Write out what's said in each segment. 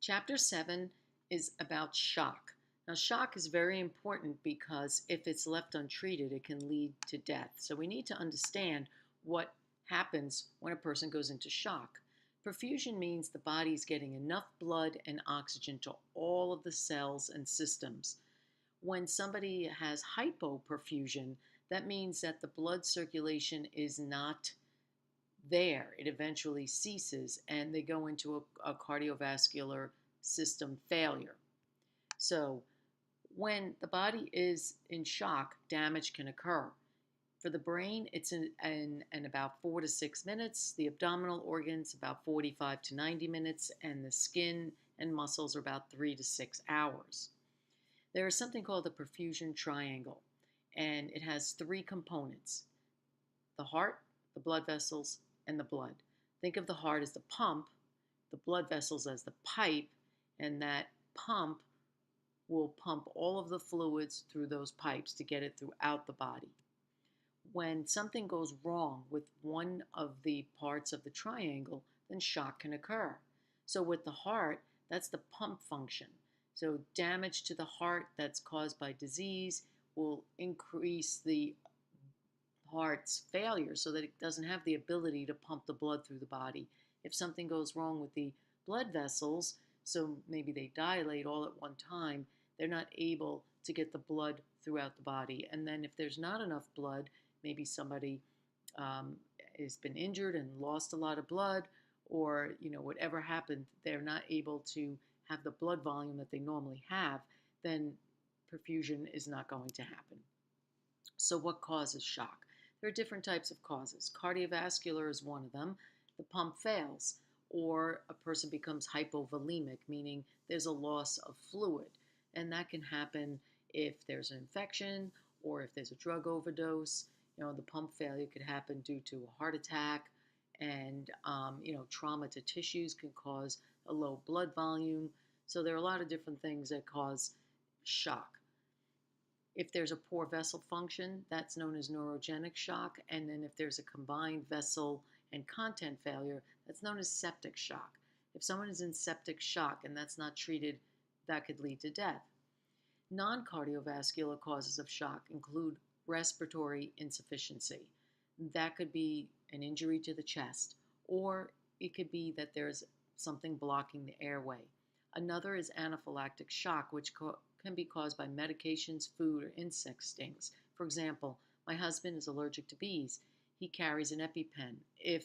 Chapter 7 is about shock. Now, shock is very important because if it's left untreated, it can lead to death. So, we need to understand what happens when a person goes into shock. Perfusion means the body is getting enough blood and oxygen to all of the cells and systems. When somebody has hypoperfusion, that means that the blood circulation is not there. It eventually ceases and they go into a cardiovascular system failure. So, when the body is in shock, damage can occur. For the brain, it's in about 4 to 6 minutes. The abdominal organs, about 45 to 90 minutes. And the skin and muscles are about 3 to 6 hours. There is something called the perfusion triangle, and it has three components: the heart, the blood vessels, and the blood. Think of the heart as the pump, the blood vessels as the pipe, and that pump will pump all of the fluids through those pipes to get it throughout the body. When something goes wrong with one of the parts of the triangle, then shock can occur. So with the heart, that's the pump function. So damage to the heart that's caused by disease will increase the heart's failure so that it doesn't have the ability to pump the blood through the body. If something goes wrong with the blood vessels, so maybe they dilate all at one time, they're not able to get the blood throughout the body. And then if there's not enough blood, maybe somebody has been injured and lost a lot of blood, or whatever happened, they're not able to have the blood volume that they normally have, then perfusion is not going to happen. So what causes shock? There are different types of causes. Cardiovascular is one of them. The pump fails, or a person becomes hypovolemic, meaning there's a loss of fluid. And that can happen if there's an infection or if there's a drug overdose. The pump failure could happen due to a heart attack, and trauma to tissues can cause a low blood volume. So there are a lot of different things that cause shock. If there's a poor vessel function, that's known as neurogenic shock. And then if there's a combined vessel and content failure, that's known as septic shock. If someone is in septic shock and that's not treated, that could lead to death. Non-cardiovascular causes of shock include respiratory insufficiency. That could be an injury to the chest, or it could be that there's something blocking the airway. Another is anaphylactic shock, which can be caused by medications, food, or insect stings. For example, my husband is allergic to bees. He carries an EpiPen. If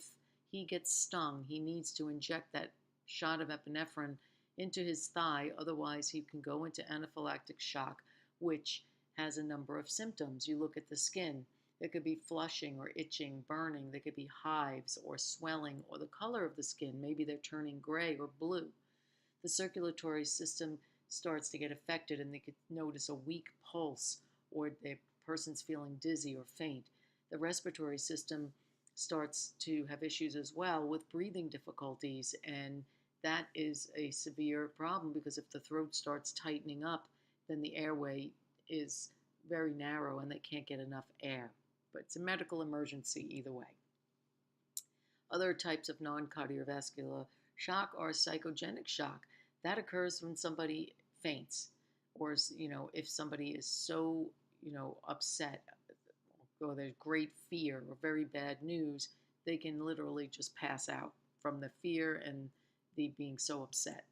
he gets stung, he needs to inject that shot of epinephrine into his thigh, otherwise he can go into anaphylactic shock, which has a number of symptoms. You look at the skin. There could be flushing or itching, burning. There could be hives or swelling, or the color of the skin. Maybe they're turning gray or blue. The circulatory system starts to get affected, and they could notice a weak pulse, or the person's feeling dizzy or faint. The respiratory system starts to have issues as well with breathing difficulties, and that is a severe problem because if the throat starts tightening up, then the airway is very narrow and they can't get enough air. But it's a medical emergency either way. Other types of non-cardiovascular shock are psychogenic shock. That occurs when somebody faints, or if somebody is so upset, or there's great fear or very bad news, they can literally just pass out from the fear and the being so upset.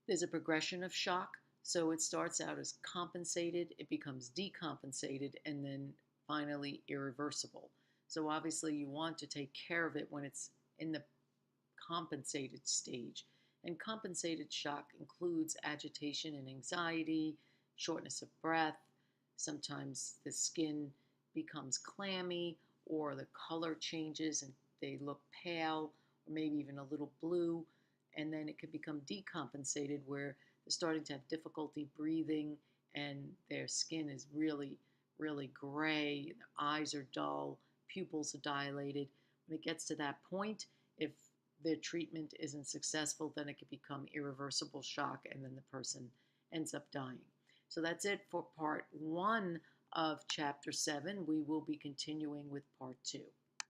There's a progression of shock. So it starts out as compensated, it becomes decompensated, and then finally irreversible. So obviously you want to take care of it when it's in the compensated stage. And compensated shock includes agitation and anxiety, shortness of breath. Sometimes the skin becomes clammy, or the color changes and they look pale, or maybe even a little blue. And then it can become decompensated, where they're starting to have difficulty breathing and their skin is really, really gray. Their eyes are dull, pupils are dilated. When it gets to that point, if the treatment isn't successful, then it could become irreversible shock, and then the person ends up dying. So that's it for part 1 of chapter 7. We will be continuing with part 2.